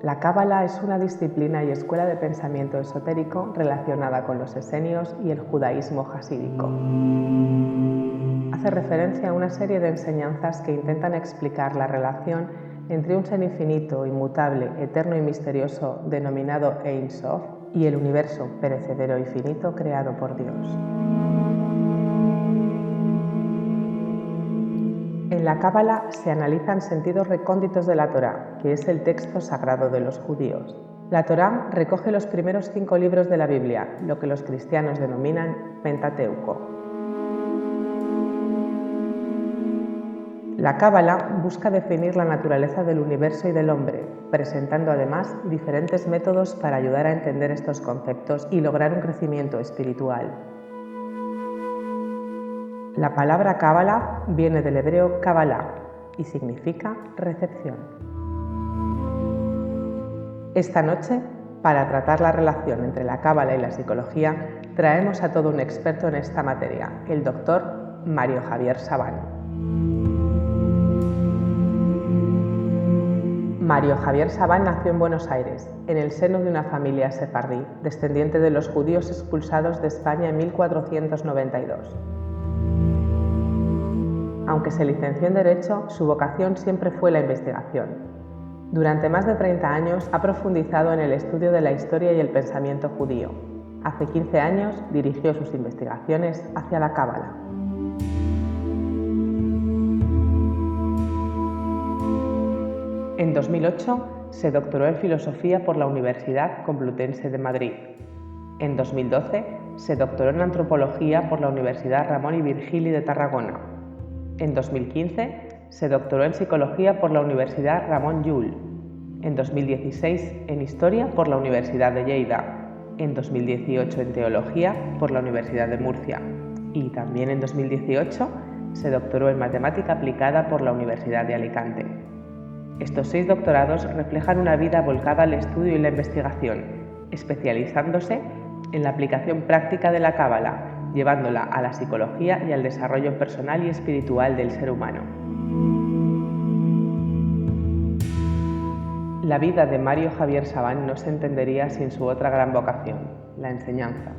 La Cábala es una disciplina y escuela de pensamiento esotérico relacionada con los esenios y el judaísmo jasídico. Hace referencia a una serie de enseñanzas que intentan explicar la relación entre un ser infinito, inmutable, eterno y misterioso denominado Ein Sof y el universo perecedero y finito creado por Dios. En la Cábala se analizan sentidos recónditos de la Torá, que es el texto sagrado de los judíos. La Torá recoge los primeros 5 libros de la Biblia, lo que los cristianos denominan Pentateuco. La Cábala busca definir la naturaleza del universo y del hombre, presentando además diferentes métodos para ayudar a entender estos conceptos y lograr un crecimiento espiritual. La palabra Cábala viene del hebreo Kabbalah y significa recepción. Esta noche, para tratar la relación entre la Cábala y la psicología, traemos a todo un experto en esta materia, el doctor Mario Javier Sabán. Mario Javier Sabán nació en Buenos Aires, en el seno de una familia sefardí, descendiente de los judíos expulsados de España en 1492. Aunque se licenció en Derecho, su vocación siempre fue la investigación. Durante más de 30 años ha profundizado en el estudio de la historia y el pensamiento judío. Hace 15 años dirigió sus investigaciones hacia la Cábala. En 2008 se doctoró en Filosofía por la Universidad Complutense de Madrid. En 2012 se doctoró en Antropología por la Universidad Ramón y Virgili de Tarragona. En 2015 se doctoró en Psicología por la Universidad Ramon Llull. En 2016 en Historia por la Universidad de Lleida. En 2018 en Teología por la Universidad de Murcia. Y también en 2018 se doctoró en Matemática Aplicada por la Universidad de Alicante. Estos 6 doctorados reflejan una vida volcada al estudio y la investigación, especializándose en la aplicación práctica de la Cábala, llevándola a la psicología y al desarrollo personal y espiritual del ser humano. La vida de Mario Javier Sabán no se entendería sin su otra gran vocación, la enseñanza.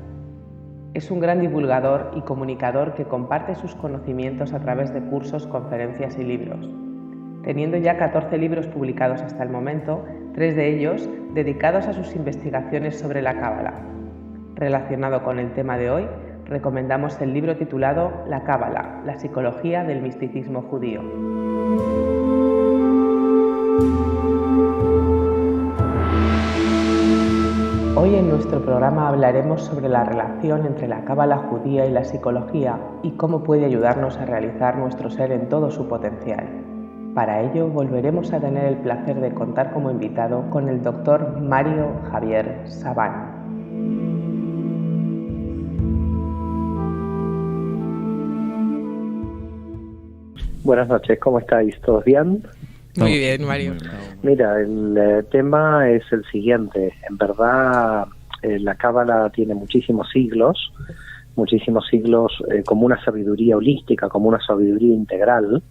Es un gran divulgador y comunicador que comparte sus conocimientos a través de cursos, conferencias y libros. Teniendo ya 14 libros publicados hasta el momento, 3 de ellos dedicados a sus investigaciones sobre la Cábala. Relacionado con el tema de hoy, recomendamos el libro titulado La Cábala, la psicología del misticismo judío. Hoy en nuestro programa hablaremos sobre la relación entre la Cábala judía y la psicología y cómo puede ayudarnos a realizar nuestro ser en todo su potencial. Para ello volveremos a tener el placer de contar como invitado con el doctor Mario Javier Sabán. Buenas noches, ¿cómo estáis? ¿Todos bien? Muy bien, Mario. Mira, el tema es el siguiente. En verdad, la Cábala tiene muchísimos siglos como una sabiduría holística, como una sabiduría integral.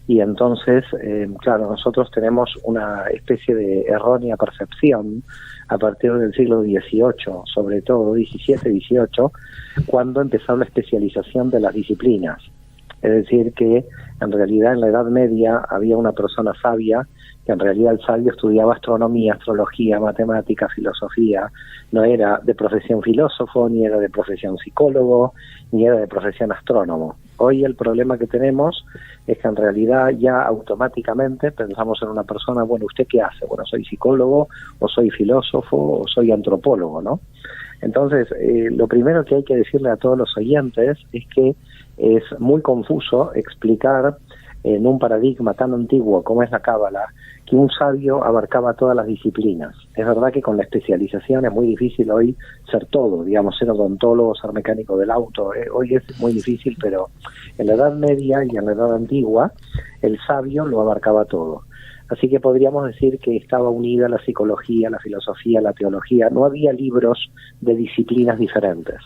Y entonces, claro, nosotros tenemos una especie de errónea percepción a partir del siglo XVIII, sobre todo XVII, XVIII, cuando empezó la especialización de las disciplinas. Es decir, que en realidad en la Edad Media había una persona sabia, que en realidad el sabio estudiaba astronomía, astrología, matemática, filosofía, no era de profesión filósofo, ni era de profesión psicólogo, ni era de profesión astrónomo. Hoy el problema que tenemos es que en realidad ya automáticamente pensamos en una persona, bueno, ¿usted qué hace? Bueno, soy psicólogo, o soy filósofo, o soy antropólogo, ¿no? Entonces, lo primero que hay que decirle a todos los oyentes es que es muy confuso explicar en un paradigma tan antiguo como es la Cábala que un sabio abarcaba todas las disciplinas. Es verdad que con la especialización es muy difícil hoy ser todo, digamos, ser odontólogo, ser mecánico del auto. Hoy es muy difícil, pero en la Edad Media y en la Edad Antigua el sabio lo abarcaba todo. Así que podríamos decir que estaba unida la psicología, la filosofía, la teología. No había libros de disciplinas diferentes.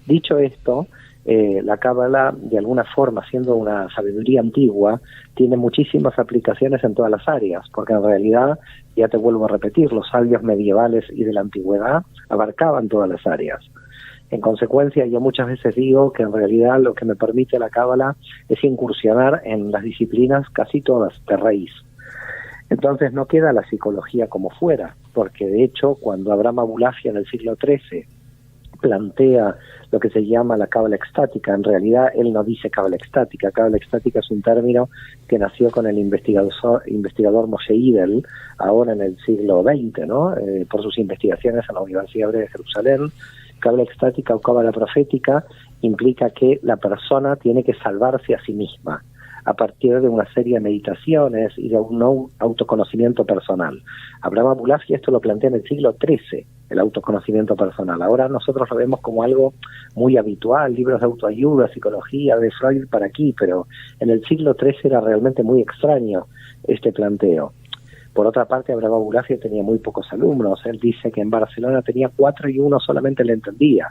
Dicho esto, la Cábala, de alguna forma, siendo una sabiduría antigua, tiene muchísimas aplicaciones en todas las áreas, porque en realidad, ya te vuelvo a repetir, los sabios medievales y de la antigüedad abarcaban todas las áreas. En consecuencia, yo muchas veces digo que en realidad lo que me permite la Cábala es incursionar en las disciplinas casi todas de raíz. Entonces no queda la psicología como fuera, porque de hecho cuando Abraham Abulafia en el siglo XIII plantea lo que se llama la cábala extática, en realidad él no dice cábala extática. Cábala extática es un término que nació con el investigador Moshe Idel, ahora en el siglo XX, ¿no? Por sus investigaciones en la Universidad Hebrea de Jerusalén. Cábala extática o cábala profética implica que la persona tiene que salvarse a sí misma a partir de una serie de meditaciones y de un autoconocimiento personal. Abraham Abulafia esto lo plantea en el siglo XIII, el autoconocimiento personal. Ahora nosotros lo vemos como algo muy habitual, libros de autoayuda, psicología, de Freud para aquí, pero en el siglo XIII era realmente muy extraño este planteo. Por otra parte, Abraham Abulafia tenía muy pocos alumnos. Él dice que en Barcelona tenía 4 y uno solamente le entendía.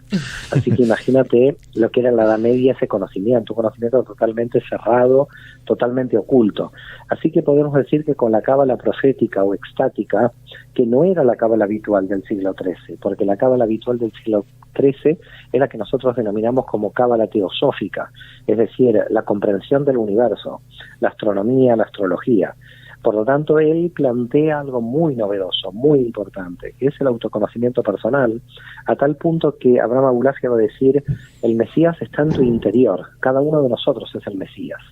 Así que imagínate lo que era en la Edad Media ese conocimiento, un conocimiento totalmente cerrado, totalmente oculto. Así que podemos decir que con la cábala profética o extática, que no era la cábala habitual del siglo XIII, porque la cábala habitual del siglo XIII es la que nosotros denominamos como cábala teosófica, es decir, la comprensión del universo, la astronomía, la astrología. Por lo tanto, él plantea algo muy novedoso, muy importante, que es el autoconocimiento personal, a tal punto que Abraham Abulafia va a decir, el Mesías está en tu interior, cada uno de nosotros es el Mesías.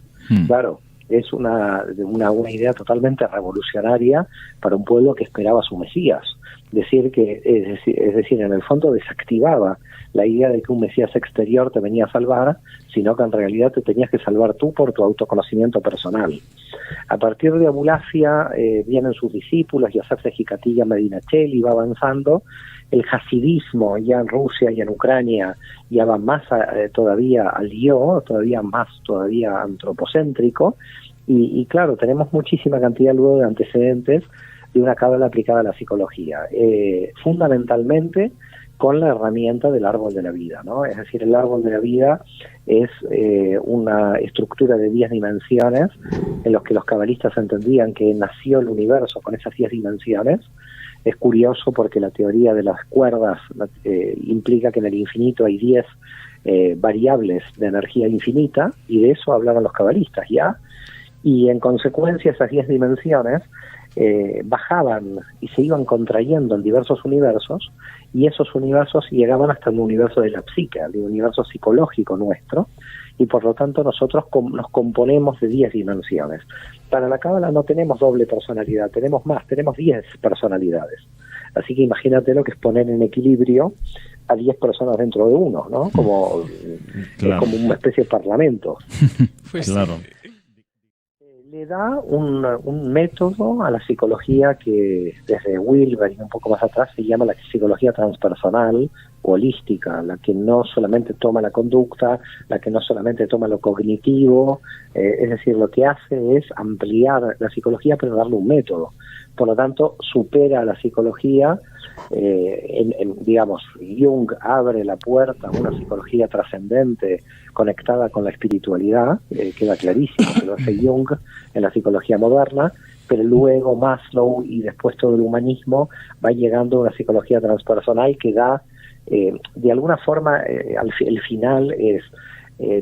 Claro, es una idea totalmente revolucionaria para un pueblo que esperaba a su Mesías. Es decir, en el fondo desactivaba la idea de que un Mesías exterior te venía a salvar, sino que en realidad te tenías que salvar tú por tu autoconocimiento personal. A partir de Abulafia vienen sus discípulos, Yosef de Jicatilla, Medinacheli, va avanzando. El hasidismo ya en Rusia y en Ucrania ya va más todavía al yo, todavía antropocéntrico, y claro, tenemos muchísima cantidad luego de antecedentes de una cábala aplicada a la psicología, fundamentalmente con la herramienta del árbol de la vida, ¿no? Es decir, el árbol de la vida es una estructura de 10 dimensiones en los que los cabalistas entendían que nació el universo con esas 10 dimensiones. Es curioso porque la teoría de las cuerdas implica que en el infinito hay 10 variables de energía infinita, y de eso hablaban los cabalistas ya, y en consecuencia esas 10 dimensiones bajaban y se iban contrayendo en diversos universos, y esos universos llegaban hasta el universo de la psique, el universo psicológico nuestro, y por lo tanto nosotros nos componemos de 10 dimensiones. Para la cábala no tenemos doble personalidad, tenemos 10 personalidades. Así que imagínate lo que es poner en equilibrio a 10 personas dentro de uno, ¿no? Como una especie de parlamento. Pues claro. Le da un método a la psicología que desde Wilber y un poco más atrás se llama la psicología transpersonal o holística, la que no solamente toma la conducta, la que no solamente toma lo cognitivo, es decir, lo que hace es ampliar la psicología pero darle un método. Por lo tanto, supera a la psicología, digamos, Jung abre la puerta a una psicología trascendente conectada con la espiritualidad, queda clarísimo que lo hace Jung en la psicología moderna, pero luego Maslow y después todo el humanismo va llegando a una psicología transpersonal que da, de alguna forma, el final es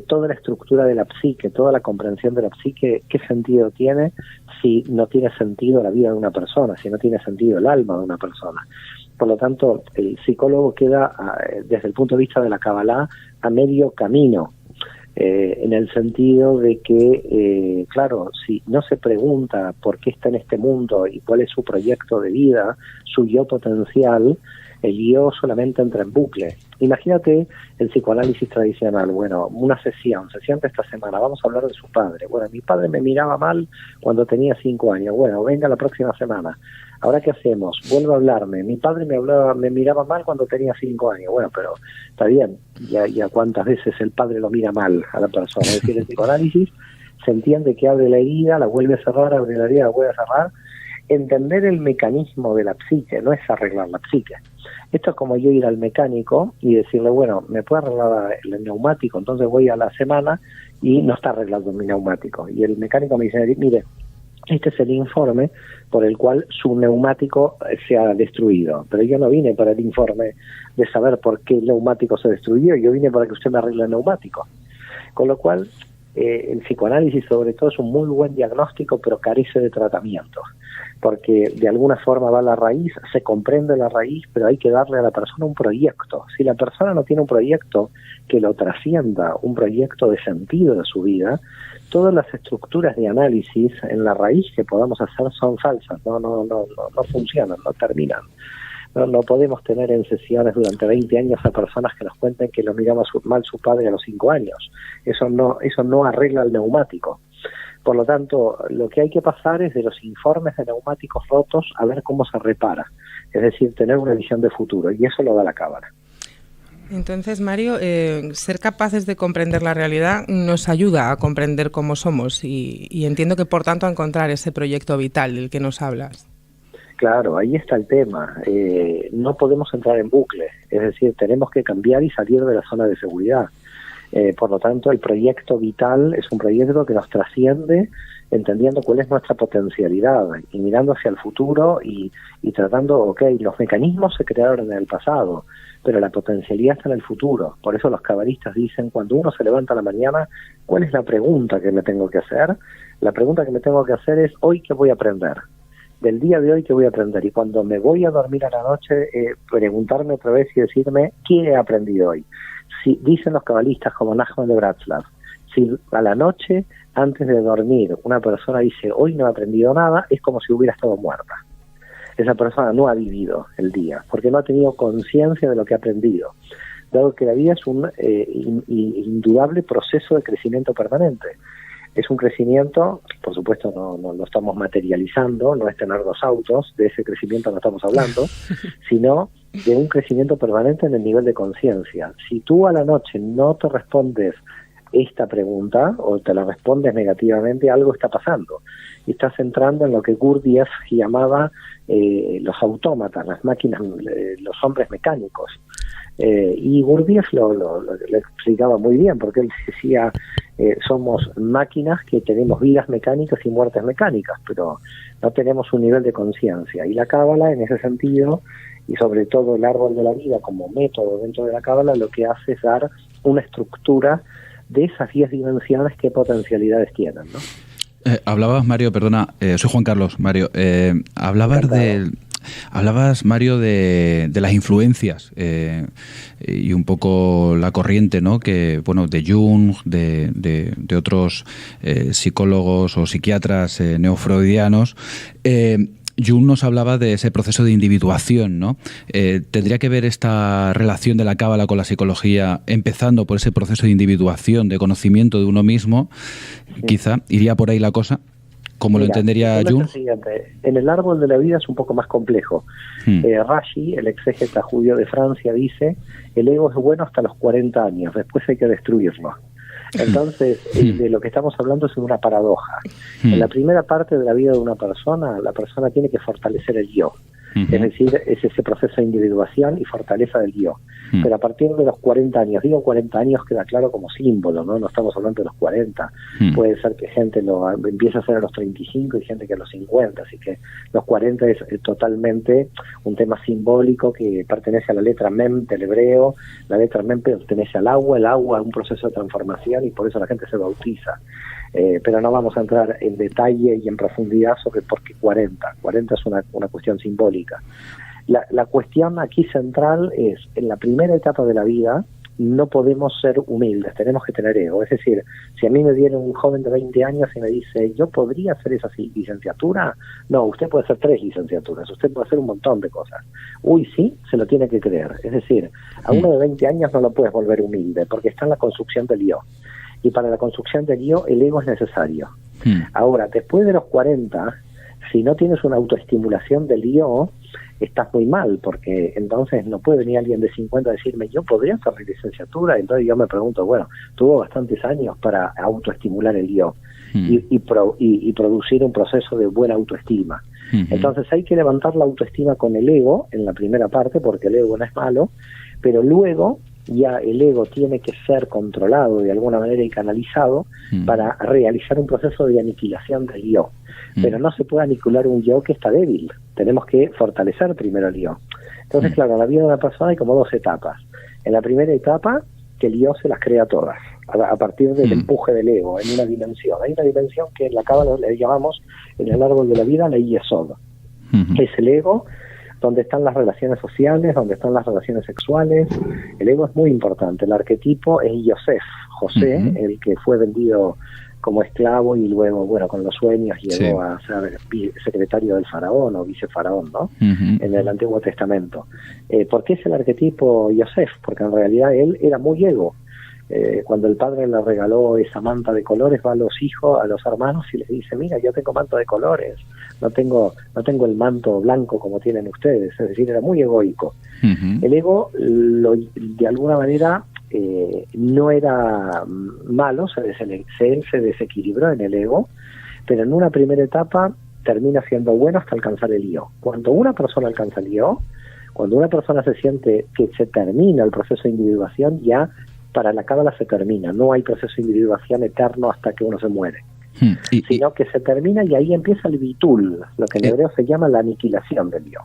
toda la estructura de la psique, toda la comprensión de la psique. ¿Qué sentido tiene si no tiene sentido la vida de una persona, si no tiene sentido el alma de una persona? Por lo tanto, el psicólogo queda, desde el punto de vista de la Kabbalah, a medio camino, en el sentido de que, claro, si no se pregunta por qué está en este mundo y cuál es su proyecto de vida, su yo potencial, el yo solamente entra en bucle. Imagínate el psicoanálisis tradicional. Bueno, una sesión de esta semana, vamos a hablar de su padre. Bueno, mi padre me miraba mal cuando tenía 5 años. Bueno, venga la próxima semana. ¿Ahora qué hacemos? Vuelve a hablarme. Mi padre me miraba mal cuando tenía 5 años. Bueno, pero está bien. Ya cuántas veces el padre lo mira mal a la persona. Es decir, el psicoanálisis se entiende que abre la herida, la vuelve a cerrar, abre la herida, la vuelve a cerrar, entender el mecanismo de la psique, no es arreglar la psique. Esto es como yo ir al mecánico y decirle, bueno, ¿me puede arreglar el neumático? Entonces voy a la semana y no está arreglando mi neumático. Y el mecánico me dice, mire, este es el informe por el cual su neumático se ha destruido. Pero yo no vine para el informe de saber por qué el neumático se destruyó, yo vine para que usted me arregle el neumático. Con lo cual, el psicoanálisis sobre todo es un muy buen diagnóstico, pero carece de tratamiento, porque de alguna forma va a la raíz, se comprende la raíz, pero hay que darle a la persona un proyecto. Si la persona no tiene un proyecto que lo trascienda, un proyecto de sentido de su vida, todas las estructuras de análisis en la raíz que podamos hacer son falsas, no funcionan, no terminan. No podemos tener en sesiones durante 20 años a personas que nos cuenten que lo miraba mal su padre a los 5 años. Eso no arregla el neumático. Por lo tanto, lo que hay que pasar es de los informes de neumáticos rotos a ver cómo se repara. Es decir, tener una visión de futuro, y eso lo da la cábala. Entonces, Mario, ser capaces de comprender la realidad nos ayuda a comprender cómo somos y entiendo que, por tanto, a encontrar ese proyecto vital del que nos hablas. Claro, ahí está el tema. No podemos entrar en bucle, es decir, tenemos que cambiar y salir de la zona de seguridad. Por lo tanto, el proyecto vital es un proyecto que nos trasciende, entendiendo cuál es nuestra potencialidad y mirando hacia el futuro y tratando, los mecanismos se crearon en el pasado, pero la potencialidad está en el futuro. Por eso los cabalistas dicen, cuando uno se levanta a la mañana, ¿cuál es la pregunta que me tengo que hacer? La pregunta que me tengo que hacer es, ¿hoy qué voy a aprender? Del día de hoy, ¿qué voy a aprender? Y cuando me voy a dormir a la noche, preguntarme otra vez y decirme, ¿qué he aprendido hoy? Si dicen los cabalistas como Nachman de Bratslav, si a la noche, antes de dormir, una persona dice, hoy no he aprendido nada, es como si hubiera estado muerta. Esa persona no ha vivido el día, porque no ha tenido conciencia de lo que ha aprendido. Dado que la vida es un indudable proceso de crecimiento permanente. Es un crecimiento, por supuesto no lo estamos materializando, no es tener 2 autos, de ese crecimiento no estamos hablando, sino de un crecimiento permanente en el nivel de conciencia. Si tú a la noche no te respondes esta pregunta o te la respondes negativamente, algo está pasando. Y estás entrando en lo que Gurdjieff llamaba los autómatas, las máquinas, los hombres mecánicos. Y Gurdjieff lo explicaba muy bien, porque él decía, somos máquinas que tenemos vidas mecánicas y muertes mecánicas, pero no tenemos un nivel de conciencia. Y la cábala, en ese sentido, y sobre todo el árbol de la vida como método dentro de la cábala, lo que hace es dar una estructura de esas 10 dimensiones que potencialidades tienen, ¿no? Hablabas, Mario, perdona, soy Juan Carlos, Mario, hablabas, Mario, de las influencias y un poco la corriente, ¿no? Que, bueno, de Jung, de otros psicólogos o psiquiatras neofreudianos. Jung nos hablaba de ese proceso de individuación, ¿no? ¿Tendría que ver esta relación de la cábala con la psicología, empezando por ese proceso de individuación, de conocimiento de uno mismo? Sí. Quizá iría por ahí la cosa. ¿Cómo lo entendería Jung? En el árbol de la vida es un poco más complejo. Rashi, el exégeta judío de Francia, dice, el ego es bueno hasta los 40 años, después hay que destruirlo. Entonces, de lo que estamos hablando es una paradoja. En la primera parte de la vida de una persona, la persona tiene que fortalecer el yo. Es decir, es ese proceso de individuación y fortaleza del yo. Pero a partir de los 40 años, digo 40 años queda claro como símbolo, ¿no? No estamos hablando de los 40. Puede ser que gente lo empiece a hacer a los 35 y gente que a los 50. Así que los 40 es totalmente un tema simbólico que pertenece a la letra Mem del hebreo. La letra Mem pertenece al agua, el agua es un proceso de transformación y por eso la gente se bautiza. Pero no vamos a entrar en detalle y en profundidad sobre por qué 40. 40 es una cuestión simbólica. La cuestión aquí central es, en la primera etapa de la vida, no podemos ser humildes, tenemos que tener ego. Es decir, si a mí me viene un joven de 20 años y me dice, ¿yo podría hacer esa licenciatura? No, usted puede hacer 3 licenciaturas, usted puede hacer un montón de cosas. Uy, sí, se lo tiene que creer. Es decir, a uno de 20 años no lo puedes volver humilde, porque está en la construcción del yo. Y para la construcción del yo, el ego es necesario. Ahora, después de los 40, si no tienes una autoestimulación del yo, estás muy mal, porque entonces no puede venir alguien de 50 a decirme, yo podría hacer mi licenciatura. Entonces yo me pregunto, bueno, tuvo bastantes años para autoestimular el yo. y producir un proceso de buena autoestima. Entonces hay que levantar la autoestima con el ego en la primera parte, porque el ego no es malo, pero luego ya el ego tiene que ser controlado de alguna manera y canalizado para realizar un proceso de aniquilación del yo. Pero no se puede aniquilar un yo que está débil, tenemos que fortalecer primero el yo. Entonces, claro, en la vida de una persona hay como dos etapas. En la primera etapa, que el yo se las crea todas, a partir del empuje del ego, en una dimensión. Hay una dimensión que en la Cábala le llamamos, en el árbol de la vida, la Yesod. Es el ego, donde están las relaciones sociales, donde están las relaciones sexuales. El ego es muy importante. El arquetipo es Yosef, José, el que fue vendido como esclavo y luego, bueno, con los sueños llegó a ser secretario del faraón o vicefaraón, ¿no? En el Antiguo Testamento. ¿Por qué es el arquetipo Yosef? Porque en realidad él era muy ego. Cuando el padre le regaló esa manta de colores, va a los hijos, a los hermanos y les dice: mira, yo tengo manto de colores, no tengo el manto blanco como tienen ustedes. Es decir, era muy egoico. El ego de alguna manera no era malo, él se desequilibró en el ego, pero en una primera etapa termina siendo bueno hasta alcanzar el yo. Cuando una persona alcanza el yo, cuando una persona se siente que se termina el proceso de individuación, ya para la Cábala se termina, no hay proceso de individuación eterno hasta que uno se muere, sino que se termina y ahí empieza el bitul, lo que en hebreo se llama la aniquilación del yo.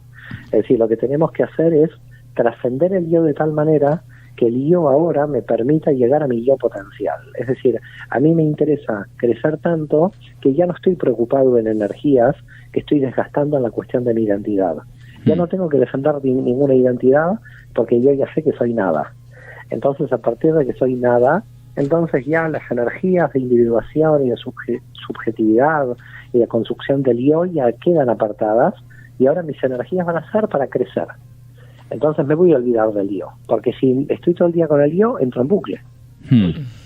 Es decir, lo que tenemos que hacer es trascender el yo de tal manera que el yo ahora me permita llegar a mi yo potencial. Es decir, a mí me interesa crecer tanto que ya no estoy preocupado en energías que estoy desgastando en la cuestión de mi identidad. Ya no tengo que defender ninguna identidad porque yo ya sé que soy nada. Entonces, a partir de que soy nada, entonces ya las energías de individuación y de subjetividad y de construcción del yo ya quedan apartadas y ahora mis energías van a ser para crecer. Entonces me voy a olvidar del yo, porque si estoy todo el día con el yo, entro en bucle.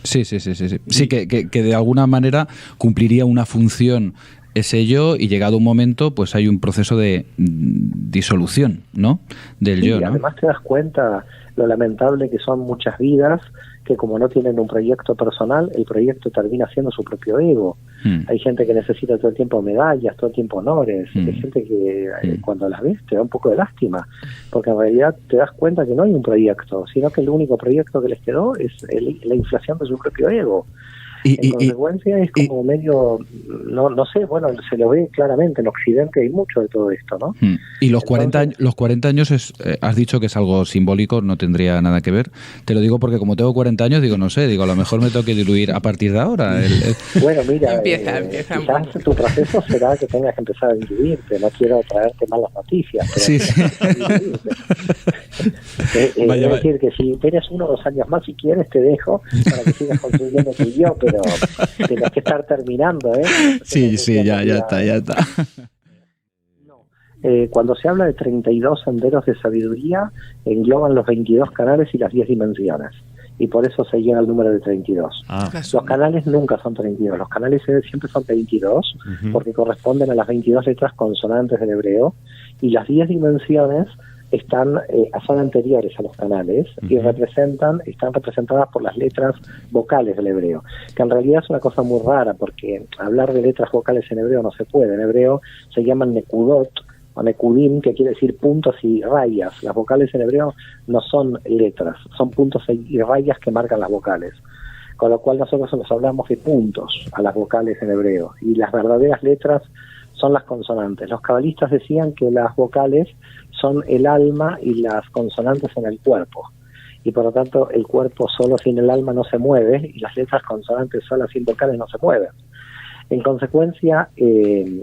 Sí. Sí, que de alguna manera cumpliría una función ese yo y llegado un momento, pues hay un proceso de disolución, ¿no? Del yo, ¿no? Además te das cuenta lo lamentable que son muchas vidas que como no tienen un proyecto personal, el proyecto termina siendo su propio ego. Hay gente que necesita todo el tiempo medallas, todo el tiempo honores. Hay gente que cuando las ves te da un poco de lástima, porque en realidad te das cuenta que no hay un proyecto, sino que el único proyecto que les quedó es la inflación de su propio ego. En consecuencia es como medio, no sé, bueno, se lo ve claramente en Occidente, hay mucho de todo esto, ¿no? Y los 40 años has dicho que es algo simbólico, no tendría nada que ver. Te lo digo porque como tengo 40 años, digo, no sé, a lo mejor me tengo que diluir a partir de ahora. Bueno, mira, empieza quizás tu proceso será que tengas que empezar a diluirte, no quiero traerte malas noticias, pero es decir, que si tienes 1 o 2 años más, si quieres, te dejo para que sigas construyendo tu yo, pero tienes que estar terminando, ¿eh? Sí, ya está. Cuando se habla de 32 senderos de sabiduría, engloban los 22 canales y las 10 dimensiones. Y por eso se llega al número de 32. Los canales nunca son 32, los canales siempre son 22, porque corresponden a las 22 letras consonantes del hebreo, y las 10 dimensiones son anteriores a los canales y están representadas por las letras vocales del hebreo, que en realidad es una cosa muy rara, porque hablar de letras vocales en hebreo no se puede. En hebreo se llaman nekudot o nekudim, que quiere decir puntos y rayas. Las vocales en hebreo no son letras, son puntos y rayas que marcan las vocales, con lo cual nosotros nos hablamos de puntos a las vocales en hebreo, y las verdaderas letras son las consonantes. Los cabalistas decían que las vocales son el alma y las consonantes son el cuerpo, y por lo tanto el cuerpo solo sin el alma no se mueve, y las letras consonantes solas sin vocales no se mueven. En consecuencia,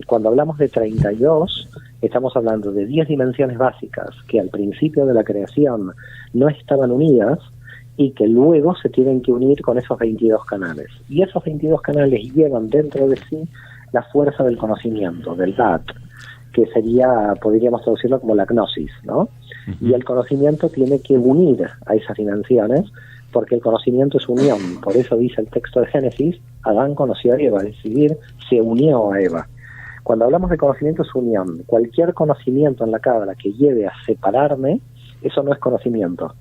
cuando hablamos de 32, estamos hablando de 10 dimensiones básicas que al principio de la creación no estaban unidas y que luego se tienen que unir con esos 22 canales. Y esos 22 canales llevan dentro de sí la fuerza del conocimiento, del Dat, que sería, podríamos traducirlo como la gnosis, ¿no? Y el conocimiento tiene que unir a esas dimensiones, porque el conocimiento es unión. Por eso dice el texto de Génesis, Adán conoció a Eva, es decir, se unió a Eva. Cuando hablamos de conocimiento es unión. Cualquier conocimiento en la Cábala que lleve a separarme, eso no es conocimiento.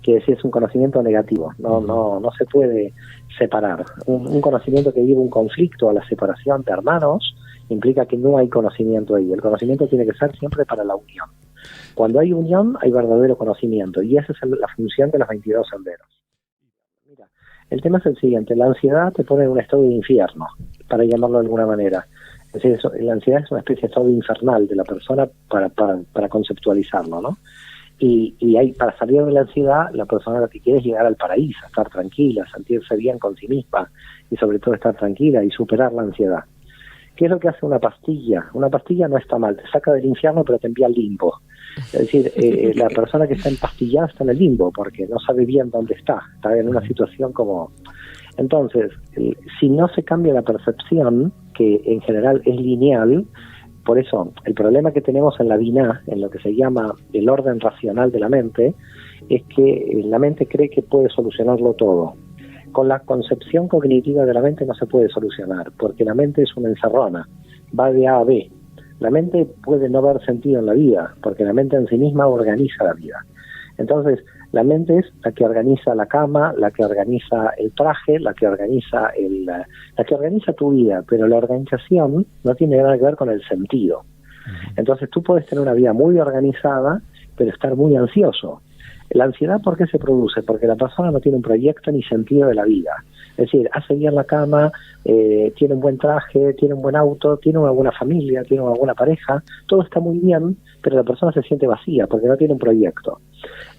que sí es un conocimiento negativo, no se puede separar. Un conocimiento que lleva un conflicto a la separación de hermanos implica que no hay conocimiento ahí. El conocimiento tiene que ser siempre para la unión. Cuando hay unión, hay verdadero conocimiento, y esa es la función de los 22 senderos. Mira, el tema es el siguiente: la ansiedad te pone en un estado de infierno, para llamarlo de alguna manera. Es decir, la ansiedad es una especie de estado infernal de la persona para conceptualizarlo, ¿no? Y hay, para salir de la ansiedad, la persona lo que quiere es llegar al paraíso, estar tranquila, sentirse bien con sí misma y sobre todo estar tranquila y superar la ansiedad. ¿Qué es lo que hace una pastilla? Una pastilla no está mal, te saca del infierno pero te envía al limbo. Es decir, la persona que está empastillada está en el limbo porque no sabe bien dónde está en una situación como... Entonces, si no se cambia la percepción, que en general es lineal, por eso el problema que tenemos en la Binah, en lo que se llama el orden racional de la mente, es que la mente cree que puede solucionarlo todo. Con la concepción cognitiva de la mente no se puede solucionar, porque la mente es una encerrona, va de A a B. La mente puede no ver sentido en la vida, porque la mente en sí misma organiza la vida. Entonces, la mente es la que organiza la cama, la que organiza el traje, la que organiza tu vida, pero la organización no tiene nada que ver con el sentido. Entonces, tú puedes tener una vida muy organizada, pero estar muy ansioso. La ansiedad, ¿por qué se produce? Porque la persona no tiene un proyecto ni sentido de la vida. Es decir, hace bien la cama, tiene un buen traje, tiene un buen auto, tiene una buena familia, tiene una buena pareja, todo está muy bien, pero la persona se siente vacía porque no tiene un proyecto.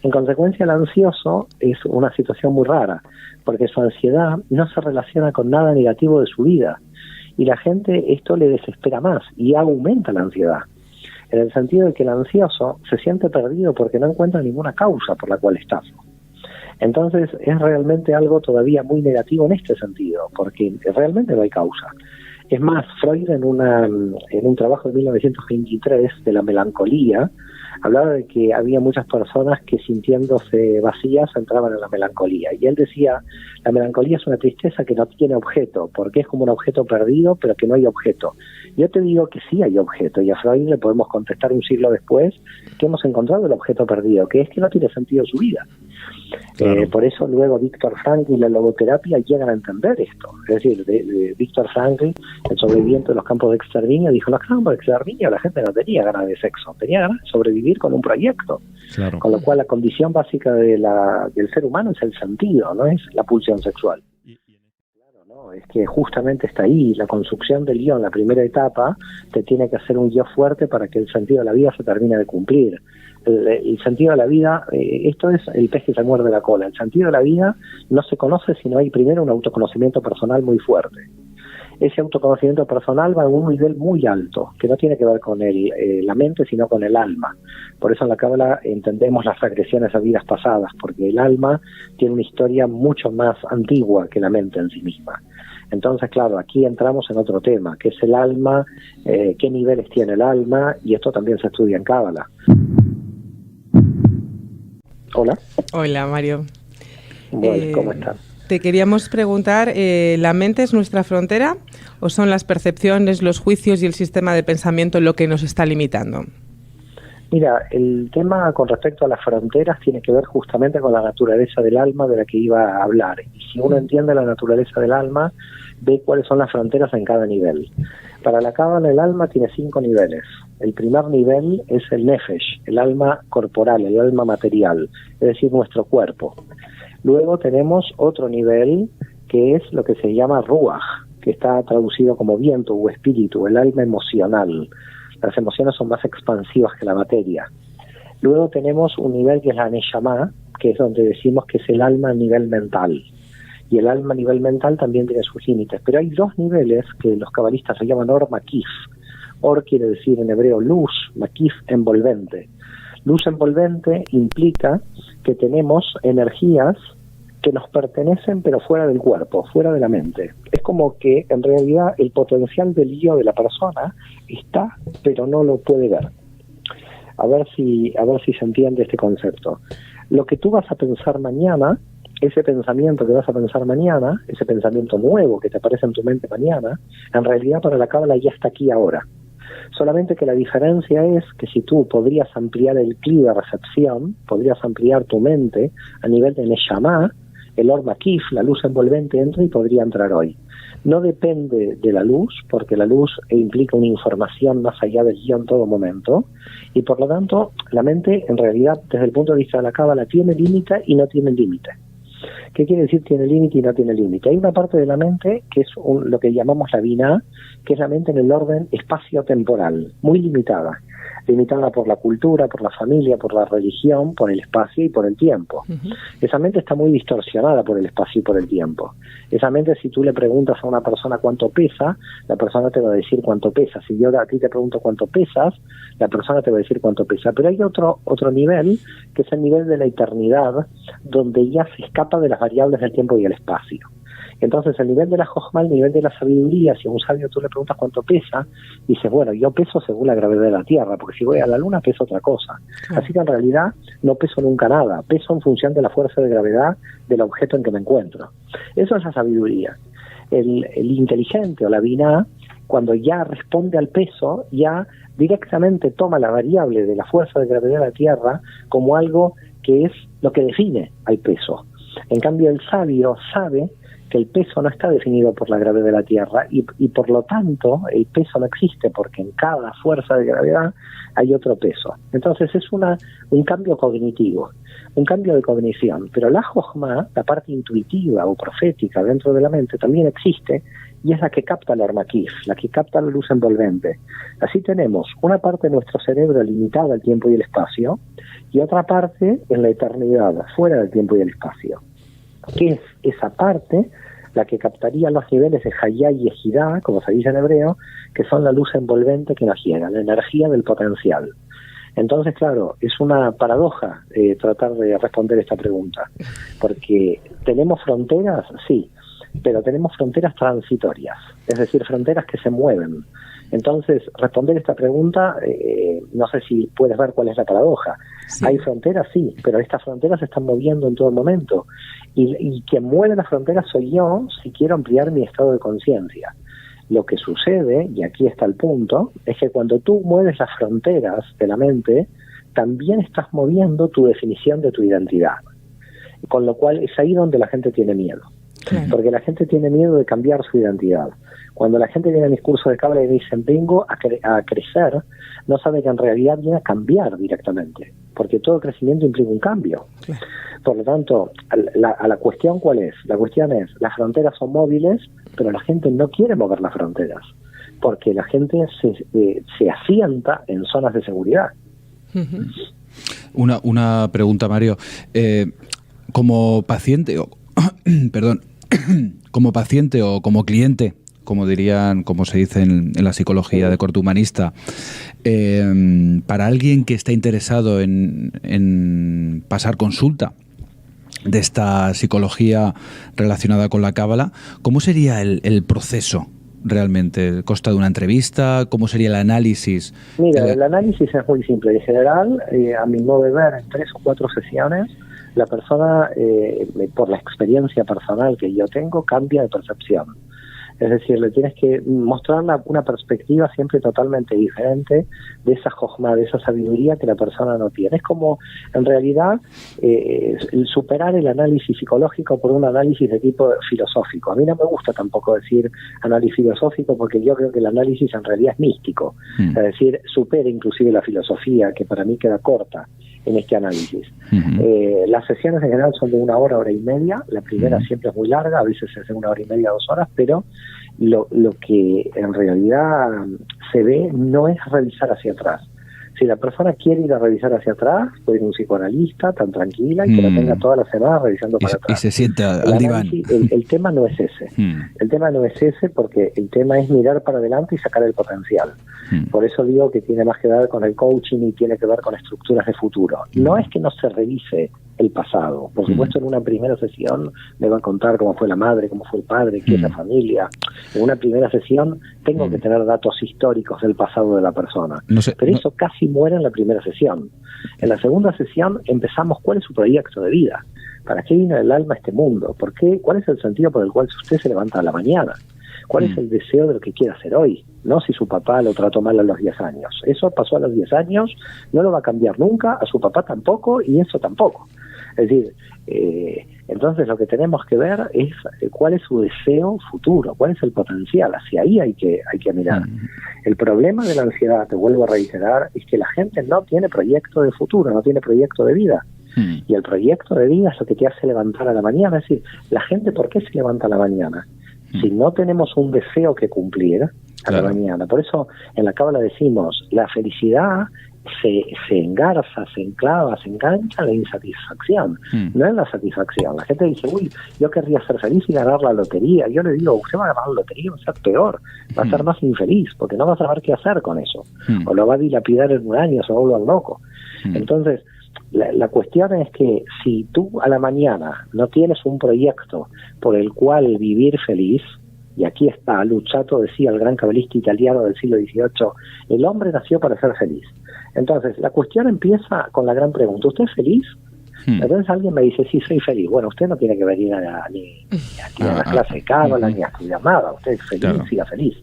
En consecuencia, el ansioso es una situación muy rara, porque su ansiedad no se relaciona con nada negativo de su vida. Y la gente esto le desespera más y aumenta la ansiedad. En el sentido de que el ansioso se siente perdido porque no encuentra ninguna causa por la cual está. Entonces es realmente algo todavía muy negativo en este sentido, porque realmente no hay causa. Es más, Freud en un trabajo de 1923 de la melancolía, hablaba de que había muchas personas que sintiéndose vacías entraban en la melancolía. Y él decía, la melancolía es una tristeza que no tiene objeto, porque es como un objeto perdido, pero que no hay objeto. Yo te digo que sí hay objeto, y a Freud le podemos contestar un siglo después que hemos encontrado el objeto perdido, que es que no tiene sentido su vida. Claro. Por eso luego Viktor Frankl y la logoterapia llegan a entender esto. Es decir, Viktor Frankl, el sobreviviente de los campos de exterminio, dijo, en los campos de exterminio la gente no tenía ganas de sexo, tenía ganas de sobrevivir con un proyecto. Claro. Con lo cual la condición básica del ser humano es el sentido, no es la pulsión sexual. Claro, no, es que justamente está ahí, la construcción del guión, la primera etapa, te tiene que hacer un guión fuerte para que el sentido de la vida se termine de cumplir. El sentido de la vida, esto es el pez que se muerde la cola. El sentido de la vida no se conoce si no hay primero un autoconocimiento personal muy fuerte. Ese autoconocimiento personal va a un nivel muy alto, que no tiene que ver con la mente, sino con el alma. Por eso en la Cábala entendemos las regresiones a vidas pasadas, porque el alma tiene una historia mucho más antigua que la mente en sí misma. Entonces, claro, aquí entramos en otro tema, que es el alma, qué niveles tiene el alma, y esto también se estudia en Cábala. Hola. Hola, Mario. Bueno, ¿cómo estás? Te queríamos preguntar, ¿la mente es nuestra frontera o son las percepciones, los juicios y el sistema de pensamiento lo que nos está limitando? Mira, el tema con respecto a las fronteras tiene que ver justamente con la naturaleza del alma de la que iba a hablar. Y si uno entiende la naturaleza del alma, ve cuáles son las fronteras en cada nivel. Para la Cábala, el alma tiene 5 niveles. El primer nivel es el nefesh, el alma corporal, el alma material, es decir, nuestro cuerpo. Luego tenemos otro nivel que es lo que se llama ruach, que está traducido como viento o espíritu, el alma emocional. Las emociones son más expansivas que la materia. Luego tenemos un nivel que es la neshama, que es donde decimos que es el alma a nivel mental. Y el alma a nivel mental también tiene sus límites. Pero hay 2 niveles que los cabalistas se llaman or makif. Or quiere decir en hebreo luz, makif envolvente. Luz envolvente implica que tenemos energías que nos pertenecen pero fuera del cuerpo, fuera de la mente. Es como que en realidad el potencial del yo de la persona está, pero no lo puede ver. A ver si se entiende este concepto. Lo que tú vas a pensar mañana, ese pensamiento que vas a pensar mañana, ese pensamiento nuevo que te aparece en tu mente mañana, en realidad para la Cábala ya está aquí ahora. Solamente que la diferencia es que si tú podrías ampliar el cli de recepción, podrías ampliar tu mente a nivel de Neshama, el Or Makif, la luz envolvente, entra y podría entrar hoy. No depende de la luz, porque la luz implica una información más allá del yo en todo momento, y por lo tanto la mente en realidad desde el punto de vista de la Cábala tiene límite y no tiene límite. ¿Qué quiere decir tiene límite y no tiene límite? Hay una parte de la mente que es lo que llamamos la Binah, que es la mente en el orden espacio-temporal, muy limitada por la cultura, por la familia, por la religión, por el espacio y por el tiempo. Esa mente está muy distorsionada por el espacio y por el tiempo. Esa mente, si tú le preguntas a una persona cuánto pesa, la persona te va a decir cuánto pesa. Si yo a ti te pregunto cuánto pesas, la persona te va a decir cuánto pesa. Pero hay otro nivel, que es el nivel de la eternidad, donde ya se escapa de las variables del tiempo y el espacio. Entonces, el nivel de la Jochma, el nivel de la sabiduría, si a un sabio tú le preguntas cuánto pesa, dices, bueno, yo peso según la gravedad de la Tierra, porque si voy a la Luna peso otra cosa. Así que en realidad no peso nunca nada, peso en función de la fuerza de gravedad del objeto en que me encuentro. Eso es la sabiduría. El inteligente o la Binah, cuando ya responde al peso, ya directamente toma la variable de la fuerza de gravedad de la Tierra como algo que es lo que define al peso. En cambio, el sabio sabe que el peso no está definido por la gravedad de la Tierra y por lo tanto el peso no existe, porque en cada fuerza de gravedad hay otro peso. Entonces es un cambio cognitivo, un cambio de cognición. Pero la Jochma, la parte intuitiva o profética dentro de la mente, también existe, y es la que capta el Or Makif, la que capta la luz envolvente. Así tenemos una parte de nuestro cerebro limitada al tiempo y el espacio, y otra parte en la eternidad, fuera del tiempo y el espacio. ¿Qué es esa parte? La que captaría los niveles de Hayá y Ejidá, como se dice en hebreo, que son la luz envolvente que nos llega, la energía del potencial. Entonces, claro, es una paradoja tratar de responder esta pregunta, porque ¿tenemos fronteras? Sí, pero tenemos fronteras transitorias, es decir, fronteras que se mueven. Entonces, responder esta pregunta, no sé si puedes ver cuál es la paradoja. Sí. ¿Hay fronteras? Sí, pero estas fronteras se están moviendo en todo momento. Y quien mueve las fronteras soy yo si quiero ampliar mi estado de conciencia. Lo que sucede, y aquí está el punto, es que cuando tú mueves las fronteras de la mente, también estás moviendo tu definición de tu identidad. Con lo cual es ahí donde la gente tiene miedo. Claro. Porque la gente tiene miedo de cambiar su identidad. Cuando la gente viene a mis cursos de Cábala y dicen vengo a crecer, no sabe que en realidad viene a cambiar directamente, porque todo crecimiento implica un cambio. Claro. Por lo tanto, a la cuestión, ¿cuál es? La cuestión es, las fronteras son móviles, pero la gente no quiere mover las fronteras, porque la gente se asienta en zonas de seguridad. Una pregunta, Mario. Como paciente, como paciente o como cliente, como dirían, como se dice en la psicología de corte humanista, para alguien que está interesado en pasar consulta de esta psicología relacionada con la Cábala, ¿cómo sería el proceso realmente? ¿Consta de una entrevista? ¿Cómo sería el análisis? Mira, el análisis es muy simple. En general, a mi modo de ver, en 3 o 4 sesiones, la persona, por la experiencia personal que yo tengo, cambia de percepción. Es decir, le tienes que mostrar una perspectiva siempre totalmente diferente de esa jochma, de esa sabiduría que la persona no tiene. Es como, en realidad, superar el análisis psicológico por un análisis de tipo filosófico. A mí no me gusta tampoco decir análisis filosófico, porque yo creo que el análisis en realidad es místico. Es decir, supera inclusive la filosofía, que para mí queda corta en este análisis. Las sesiones en general son de 1 hora, hora y media. La primera siempre es muy larga, a veces es de 1 hora y media, 2 horas, pero lo que en realidad se ve no es revisar hacia atrás. Si la persona quiere ir a revisar hacia atrás, puede ir a un psicoanalista tan tranquila y que la tenga toda la semana revisando para atrás. Y se sienta al diván. El tema no es ese. El tema no es ese, porque el tema es mirar para adelante y sacar el potencial. Por eso digo que tiene más que ver con el coaching y tiene que ver con estructuras de futuro. No es que no se revise el pasado. Por supuesto, en una primera sesión me va a contar cómo fue la madre, cómo fue el padre, qué es la familia. En una primera sesión tengo que tener datos históricos del pasado de la persona. Pero eso casi muere en la primera sesión. En la segunda sesión empezamos cuál es su proyecto de vida. ¿Para qué vino el alma a este mundo? ¿Por qué? ¿Cuál es el sentido por el cual usted se levanta a la mañana? ¿Cuál es el deseo de lo que quiere hacer hoy? No si su papá lo trató mal a los 10 años. Eso pasó a los 10 años, no lo va a cambiar nunca, a su papá tampoco, y eso tampoco. Es decir, entonces lo que tenemos que ver es cuál es su deseo futuro, cuál es el potencial. Hacia ahí hay que mirar. El problema de la ansiedad, te vuelvo a reiterar, es que la gente no tiene proyecto de futuro, no tiene proyecto de vida. Y el proyecto de vida es lo que te hace levantar a la mañana. Es decir, la gente, ¿por qué se levanta a la mañana? Si no tenemos un deseo que cumplir a la mañana. Por eso en la Cábala decimos, la felicidad se engarza, se enclava, se engancha en la insatisfacción, no en la satisfacción. La gente dice, uy, yo querría ser feliz y ganar la lotería. Yo le digo, usted va a ganar la lotería, va a ser peor, va a ser más infeliz, porque no va a saber qué hacer con eso. O lo va a dilapidar en un año, se va a volver loco. Entonces, la cuestión es que si tú a la mañana no tienes un proyecto por el cual vivir feliz, y aquí está, Luzzatto decía, el gran cabalista italiano del siglo XVIII, el hombre nació para ser feliz. Entonces, la cuestión empieza con la gran pregunta, ¿usted es feliz? Entonces alguien me dice, sí, soy feliz. Bueno, usted no tiene que venir ni a la clase de Cábala, ni a estudiar nada. Usted es feliz, siga feliz.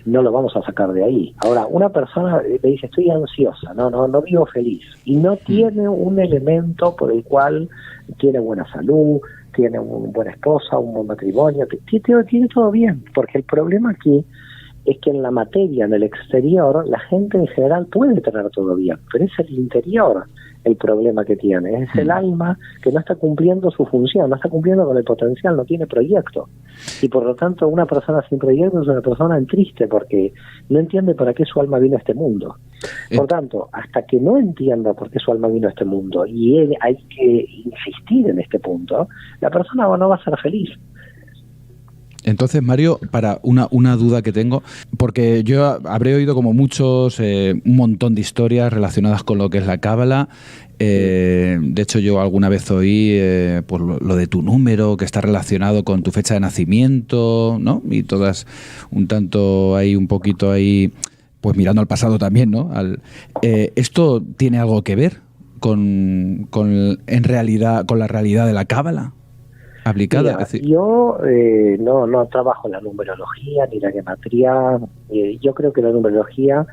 No lo vamos a sacar de ahí. Ahora, una persona me dice, estoy ansiosa, no vivo feliz, y no tiene un elemento por el cual tiene buena salud, tiene una buena esposa, un buen matrimonio, tiene todo bien, porque el problema aquí es que en la materia, en el exterior, la gente en general puede tener todo bien, pero es el interior el problema que tiene, es el alma que no está cumpliendo su función, no está cumpliendo con el potencial, no tiene proyecto, y por lo tanto una persona sin proyecto es una persona en triste porque no entiende para qué su alma vino a este mundo. Por tanto, hasta que no entienda por qué su alma vino a este mundo, y hay que insistir en este punto, la persona no va a ser feliz. Entonces, Mario, para una duda que tengo, porque yo habré oído como muchos, un montón de historias relacionadas con lo que es la Cábala. De hecho, yo alguna vez oí pues lo de tu número, que está relacionado con tu fecha de nacimiento, ¿no? Y todas un tanto ahí, un poquito ahí, pues mirando al pasado también, ¿no? ¿Esto tiene algo que ver con la realidad de la Cábala aplicada? Mira, yo no trabajo en la numerología ni la gematría. Yo creo que la numerología,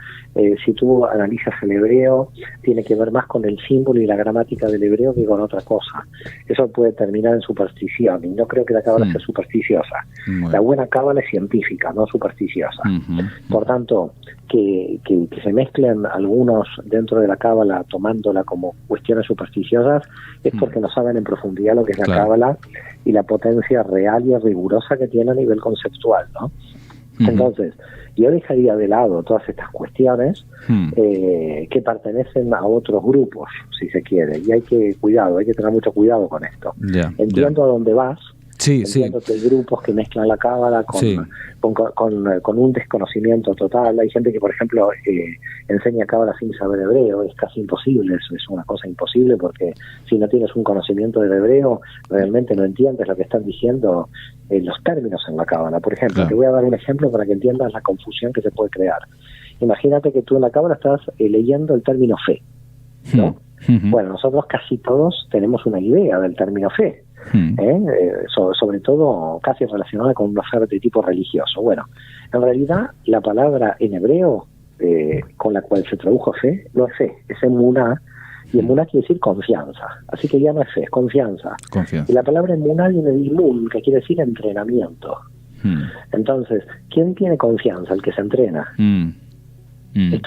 si tú analizas el hebreo, tiene que ver más con el símbolo y la gramática del hebreo que con otra cosa. Eso puede terminar en superstición, y no creo que la cábala sea supersticiosa. La buena cábala es científica, no supersticiosa. Por tanto, que se mezclen algunos dentro de la cábala tomándola como cuestiones supersticiosas es porque no saben en profundidad lo que es la cábala y la potencia real y rigurosa que tiene a nivel conceptual, ¿no? Entonces, yo dejaría de lado todas estas cuestiones que pertenecen a otros grupos, si se quiere, y hay que tener mucho cuidado con esto. Entiendo a dónde vas. Entiendo que hay grupos que mezclan la cábala con un desconocimiento total. Hay gente que, por ejemplo, enseña cábala sin saber hebreo. Es casi imposible, eso es una cosa imposible, porque si no tienes un conocimiento del hebreo, realmente no entiendes lo que están diciendo los términos en la cábala. Por ejemplo, te voy a dar un ejemplo para que entiendas la confusión que se puede crear. Imagínate que tú en la cábala estás leyendo el término fe, ¿no? Bueno, nosotros casi todos tenemos una idea del término fe. Sobre todo casi relacionada con una fe de tipo religioso. Bueno, en realidad la palabra en hebreo con la cual se tradujo fe no es fe, es emuná, y emuná quiere decir confianza, así que ya no es fe, es confianza. Y la palabra emuná viene de imun, que quiere decir entrenamiento. Entonces, ¿quién tiene confianza? El que se entrena. Es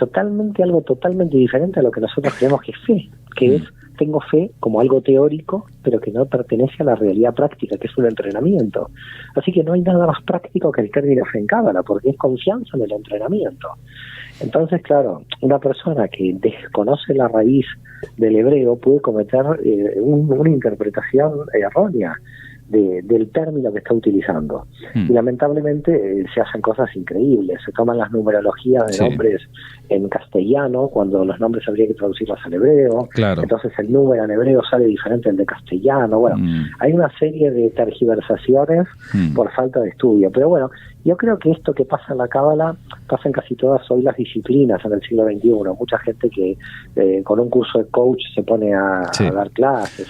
algo totalmente diferente a lo que nosotros creemos que es fe, que es tengo fe como algo teórico, pero que no pertenece a la realidad práctica, que es un entrenamiento. Así que no hay nada más práctico que el término fe en cábala, porque es confianza en el entrenamiento. Entonces, claro, una persona que desconoce la raíz del hebreo puede cometer una interpretación errónea del término que está utilizando. Y lamentablemente se hacen cosas increíbles. Se toman las numerologías de nombres en castellano, cuando los nombres habría que traducirlos al hebreo. Entonces el número en hebreo sale diferente del de castellano. Bueno, hay una serie de tergiversaciones por falta de estudio. Pero bueno, Yo creo que esto que pasa en la Cábala pasa en casi todas hoy las disciplinas en el siglo XXI. Mucha gente que con un curso de coach se pone a dar clases.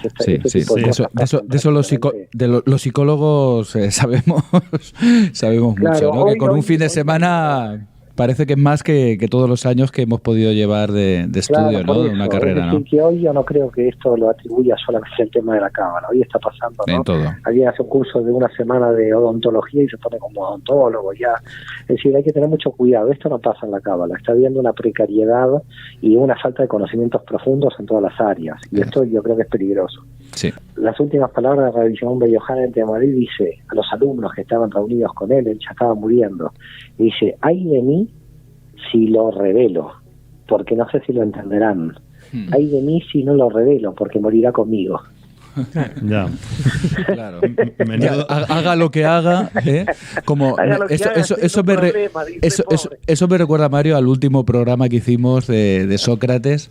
Los psicólogos sabemos mucho, ¿no? Que con un fin de semana parece que es más que todos los años que hemos podido llevar de estudio, ¿no? De una carrera, ¿no? Que hoy yo no creo que esto lo atribuya solamente al tema de la Cábala. Hoy está pasando, ¿no? En todo. Alguien hace un curso de una semana de odontología y se pone como odontólogo ya. Es decir, hay que tener mucho cuidado. Esto no pasa en la Cábala. Está habiendo una precariedad y una falta de conocimientos profundos en todas las áreas. Y esto yo creo que es peligroso. Sí. Las últimas palabras de Rabbi Shimon Bar Yochai de Madrid dice a los alumnos que estaban reunidos con él ya estaba muriendo, y dice: ay de mí si lo revelo, porque no sé si lo entenderán. Ay de mí si no lo revelo, porque morirá conmigo. Ya. Claro. Haga lo que haga, como eso me recuerda, Mario, al último programa que hicimos de Sócrates,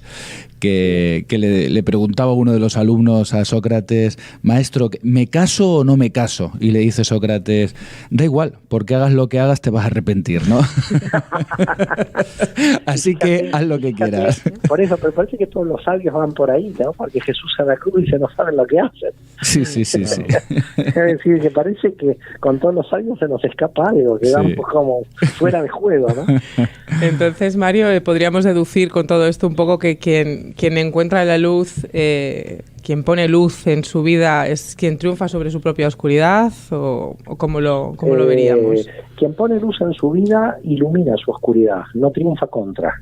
que le preguntaba uno de los alumnos a Sócrates: maestro, ¿me caso o no me caso? Y le dice Sócrates: da igual, porque hagas lo que hagas te vas a arrepentir, ¿no? Así que haz lo que quieras. Por eso, pero parece que todos los sabios van por ahí, ¿no? Porque Jesús a la cruz dice: no saben lo que hacen. Sí. Es decir, que parece que con todos los años se nos escapa algo, quedamos como fuera de juego, ¿no? Entonces, Mario, podríamos deducir con todo esto un poco que quien encuentra la luz, quien pone luz en su vida, es quien triunfa sobre su propia oscuridad, o cómo lo veríamos. Quien pone luz en su vida ilumina su oscuridad, no triunfa contra.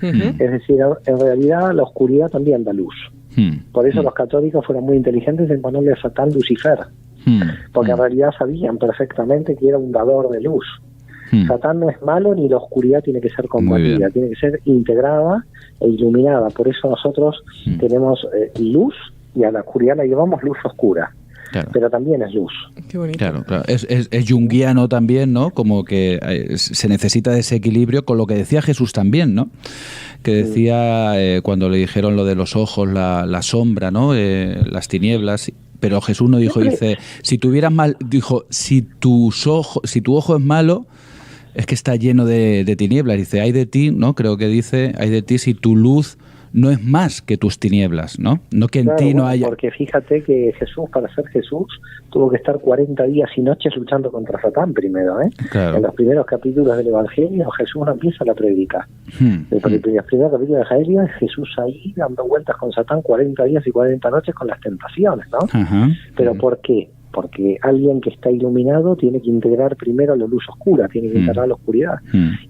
Es decir, en realidad la oscuridad también da luz. Por eso los católicos fueron muy inteligentes en ponerle a Satán Lucifer, porque en realidad sabían perfectamente que era un dador de luz. Satán no es malo, ni la oscuridad tiene que ser combatida, tiene que ser integrada e iluminada. Por eso nosotros tenemos luz, y a la oscuridad la llevamos luz oscura. Claro. Pero también es luz. Qué bonito. Claro. Es junguiano también, ¿no? Como que se necesita de ese equilibrio, con lo que decía Jesús también, ¿no? Que decía cuando le dijeron lo de los ojos, la sombra, ¿no? Las tinieblas. Pero Jesús no dijo, dice, si tuvieras mal, dijo, si tu ojo es malo, es que está lleno de tinieblas. Dice, ay de ti, ¿no? Creo que dice, ay de ti si tu luz no es más que tus tinieblas, ¿no? No que en ti no haya... Porque fíjate que Jesús, para ser Jesús, tuvo que estar 40 días y noches luchando contra Satán primero, ¿eh? Claro. En los primeros capítulos del Evangelio, Jesús no empieza la prédica. En los primeros capítulos del Evangelio, Jesús ahí dando vueltas con Satán 40 días y 40 noches con las tentaciones, ¿no? Pero ¿por qué? Porque alguien que está iluminado tiene que integrar primero la luz oscura, tiene que integrar la oscuridad.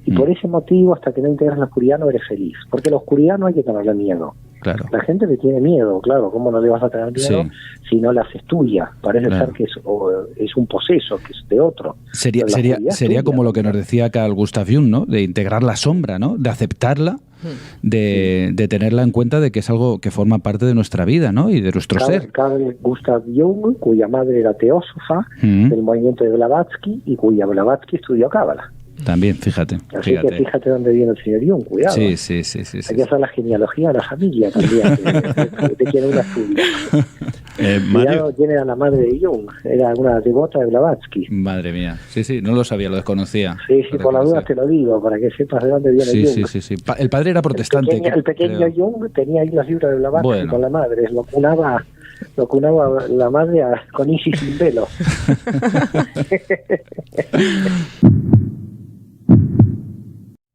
Y por ese motivo, hasta que no integras la oscuridad, no eres feliz. Porque la oscuridad no hay que tenerle miedo. Claro. La gente le tiene miedo, claro. ¿Cómo no le vas a tener miedo si no la haces tuya? Parece ser que es un poseso, que es de otro. Sería como lo que nos decía Carl Gustav Jung, ¿no? De integrar la sombra, ¿no? De aceptarla, de tenerla en cuenta de que es algo que forma parte de nuestra vida, ¿no? Y de nuestro ser. Carl Gustav Jung, cuya madre era teósofa del movimiento de Blavatsky, y cuya Blavatsky estudió Cábala. También, fíjate. Así que fíjate dónde viene el señor Jung, cuidado. Sí. Hay que hacer la genealogía de la familia también, de quien una estudia. Cuidado, quién era la madre de Jung, era una devota de Blavatsky. Madre mía, sí, no lo sabía, lo desconocía. Sí, por la duda te lo digo, para que sepas de dónde viene Jung. Sí. El padre era protestante. El pequeño Jung tenía ahí los libros de Blavatsky con la madre, lo cunaba la madre con Isis sin velo.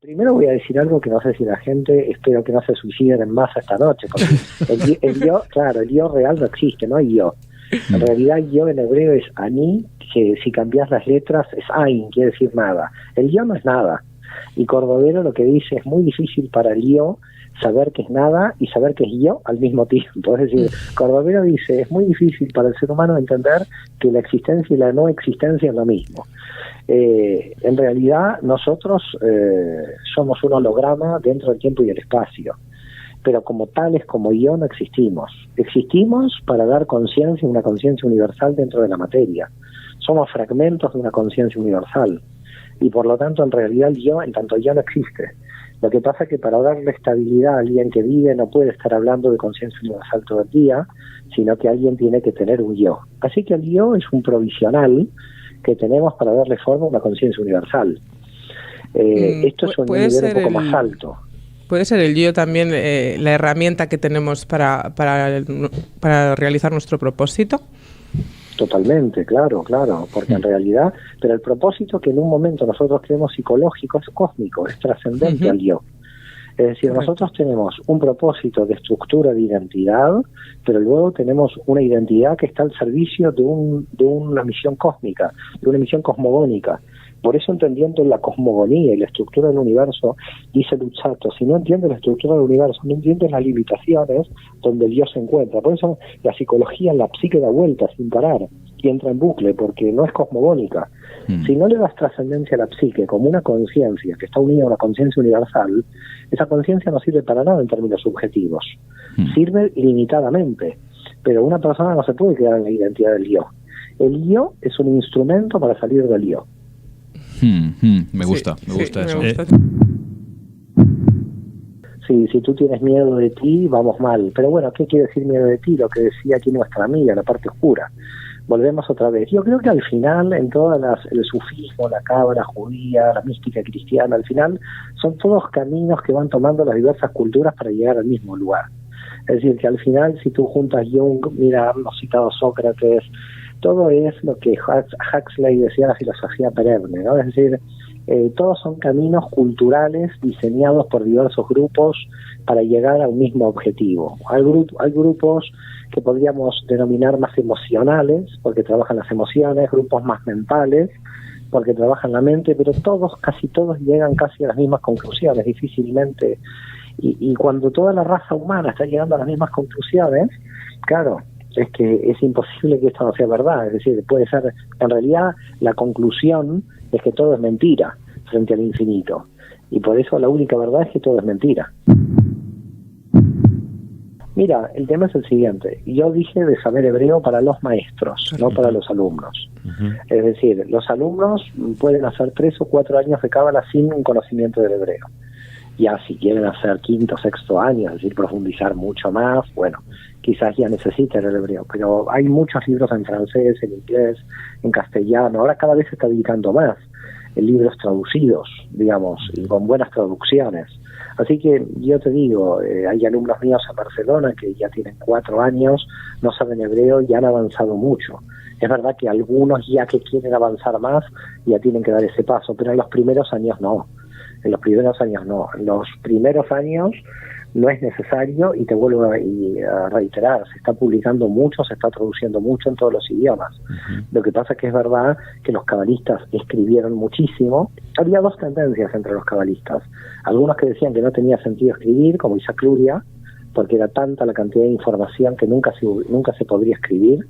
Primero voy a decir algo que no sé si la gente, espero que no se suiciden en masa esta noche, porque el yo real no existe, no hay yo. En realidad yo en hebreo es ani, que si cambias las letras es ain, quiere decir nada. El yo no es nada. Y Cordovero lo que dice es muy difícil para el yo saber que es nada y saber que es yo al mismo tiempo. Es decir, Cordovero dice, es muy difícil para el ser humano entender que la existencia y la no existencia es lo mismo. En realidad nosotros somos un holograma dentro del tiempo y el espacio, pero como tales, como yo, no existimos. Existimos para dar conciencia, una conciencia universal dentro de la materia. Somos fragmentos de una conciencia universal, y por lo tanto en realidad el yo, en tanto yo, no existe. Lo que pasa es que para darle estabilidad a alguien que vive no puede estar hablando de conciencia universal todo el día, sino que alguien tiene que tener un yo. Así que el yo es un provisional que tenemos para darle forma a una conciencia universal. Esto es un nivel un poco más alto. ¿Puede ser el yo también la herramienta que tenemos para realizar nuestro propósito? Totalmente, claro, porque en realidad, pero el propósito que en un momento nosotros creemos psicológico es cósmico, es trascendente al yo. Es decir, nosotros tenemos un propósito de estructura de identidad, pero luego tenemos una identidad que está al servicio de una misión cósmica, de una misión cosmogónica. Por eso, entendiendo la cosmogonía y la estructura del universo, dice Luzzatto, si no entiendes la estructura del universo, no entiendes las limitaciones donde Dios se encuentra. Por eso la psicología, la psique da vuelta sin parar y entra en bucle, porque no es cosmogónica. Si no le das trascendencia a la psique como una conciencia que está unida a una conciencia universal, esa conciencia no sirve para nada en términos subjetivos. Sirve limitadamente, pero una persona no se puede quedar en la identidad del yo. El yo es un instrumento para salir del yo. Me gusta eso. Si tú tienes miedo de ti, vamos mal. Pero bueno, ¿qué quiere decir miedo de ti? Lo que decía aquí nuestra amiga, la parte oscura. Volvemos otra vez. Yo creo que al final, en todas el sufismo, la cábala judía, la mística cristiana, al final son todos caminos que van tomando las diversas culturas para llegar al mismo lugar. Es decir, que al final, si tú juntas Jung, mira, hemos citado Sócrates, todo es lo que Huxley decía, la filosofía perenne, ¿no? Es decir, todos son caminos culturales diseñados por diversos grupos para llegar a un mismo objetivo. Hay grupos que podríamos denominar más emocionales, porque trabajan las emociones, grupos más mentales, porque trabajan la mente, pero casi todos llegan casi a las mismas conclusiones, difícilmente. Y cuando toda la raza humana está llegando a las mismas conclusiones, claro, es que es imposible que esto no sea verdad. Es decir, puede ser, en realidad, la conclusión es que todo es mentira frente al infinito. Y por eso la única verdad es que todo es mentira. Mira, el tema es el siguiente. Yo dije de saber hebreo para los maestros, no para los alumnos. Es decir, los alumnos pueden hacer 3 o 4 años de cábala sin un conocimiento del hebreo. Ya si quieren hacer 5º o 6º año, es decir, profundizar mucho más, bueno, quizás ya necesiten el hebreo, pero hay muchos libros en francés, en inglés, en castellano, ahora cada vez se está dedicando más en libros traducidos, digamos, y con buenas traducciones. Así que yo te digo, hay alumnos míos en Barcelona que ya tienen 4 años, no saben hebreo y han avanzado mucho. Es verdad que algunos ya que quieren avanzar más ya tienen que dar ese paso, pero en los primeros años no. En los primeros años no. En los primeros años no es necesario, y te vuelvo a reiterar, se está publicando mucho, se está traduciendo mucho en todos los idiomas. Lo que pasa es que es verdad que los cabalistas escribieron muchísimo. Había 2 tendencias entre los cabalistas. Algunos que decían que no tenía sentido escribir, como Isaac Luria, porque era tanta la cantidad de información que nunca se podría escribir.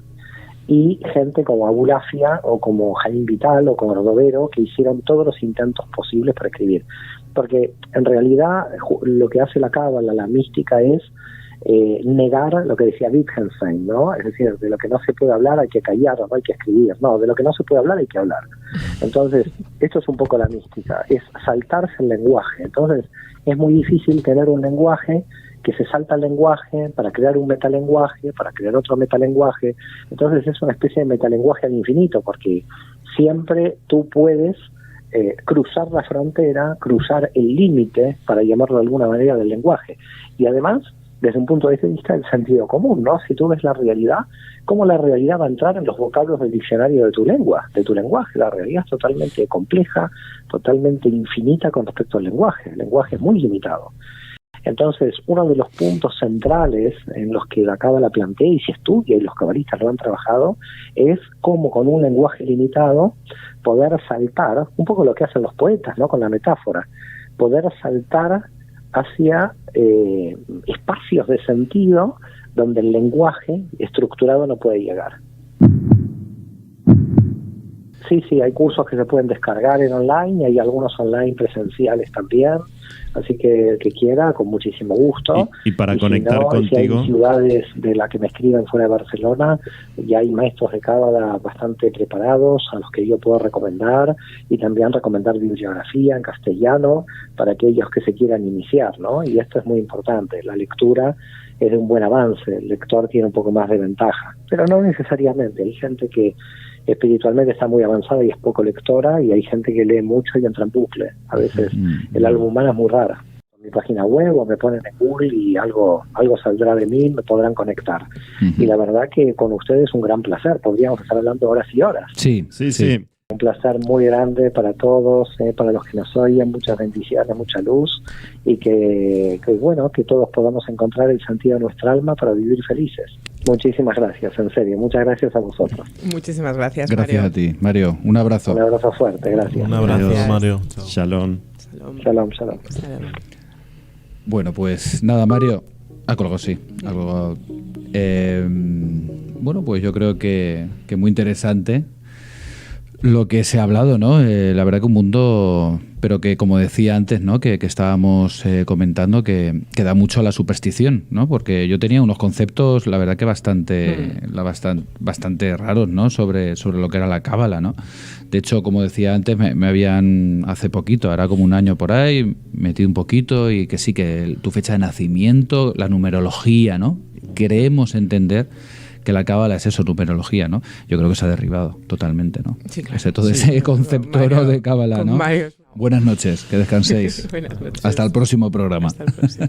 Y gente como Abulafia o como Jaime Vital o como Rodovero, que hicieron todos los intentos posibles para escribir. Porque en realidad lo que hace la cábala, la mística, es negar lo que decía Wittgenstein, ¿no? Es decir, de lo que no se puede hablar hay que callar, no hay que escribir. No, de lo que no se puede hablar hay que hablar. Entonces, esto es un poco la mística, es saltarse el lenguaje. Entonces, es muy difícil tener un lenguaje que se salta el lenguaje para crear un metalenguaje, para crear otro metalenguaje. Entonces es una especie de metalenguaje al infinito, porque siempre tú puedes cruzar la frontera, cruzar el límite, para llamarlo de alguna manera, del lenguaje. Y además, desde un punto de vista del sentido común, ¿no? Si tú ves la realidad, ¿cómo la realidad va a entrar en los vocablos del diccionario de tu lengua, de tu lenguaje? La realidad es totalmente compleja, totalmente infinita con respecto al lenguaje. El lenguaje es muy limitado. Entonces, uno de los puntos centrales en los que la cábala plantea y se estudia, y los cabalistas lo han trabajado, es cómo con un lenguaje limitado poder saltar, un poco lo que hacen los poetas, ¿no? Con la metáfora, poder saltar hacia espacios de sentido donde el lenguaje estructurado no puede llegar. Sí, hay cursos que se pueden descargar en online, y hay algunos online presenciales también, así que el que quiera, con muchísimo gusto. Y para conectar contigo... Si hay ciudades de las que me escriben fuera de Barcelona, ya hay maestros de cábala bastante preparados a los que yo puedo recomendar, y también recomendar bibliografía en castellano para aquellos que se quieran iniciar, ¿no? Y esto es muy importante, la lectura es de un buen avance, el lector tiene un poco más de ventaja, pero no necesariamente. Hay gente que espiritualmente está muy avanzada y es poco lectora, y hay gente que lee mucho y entra en bucle. A veces el alma humana es muy rara. En mi página web o me ponen en Google y algo saldrá de mí, me podrán conectar. Y la verdad que con ustedes es un gran placer. Podríamos estar hablando horas y horas. Sí. Un placer muy grande para todos, para los que nos oyen, muchas bendiciones, mucha luz, y que todos podamos encontrar el sentido de nuestra alma para vivir felices. Muchísimas gracias, en serio, muchas gracias a vosotros. Muchísimas gracias, Mario. Gracias a ti, Mario. Un abrazo. Un abrazo fuerte, gracias. Un abrazo, Gracias. Mario. Shalom. Shalom, shalom. Bueno, pues nada, Mario. Ha colgado, sí. Ha colgado. Bueno, pues yo creo que muy interesante lo que se ha hablado, ¿no? La verdad que un mundo, pero que como decía antes, ¿no? Que estábamos comentando que da mucho a la superstición, ¿no? Porque yo tenía unos conceptos, la verdad que bastante raros, ¿no? Sobre lo que era la cábala, ¿no? De hecho, como decía antes, me habían hace poquito, ahora como un año por ahí, metido un poquito, y que sí, que tu fecha de nacimiento, la numerología, ¿no? Creemos entender que la cábala es eso, numerología, ¿no? Yo creo que se ha derribado totalmente, ¿no? Sí, claro. Ese concepto Mario, de cábala, ¿no? Mario. Buenas noches, que descanséis. Buenas noches. Hasta el próximo programa. Hasta el próximo.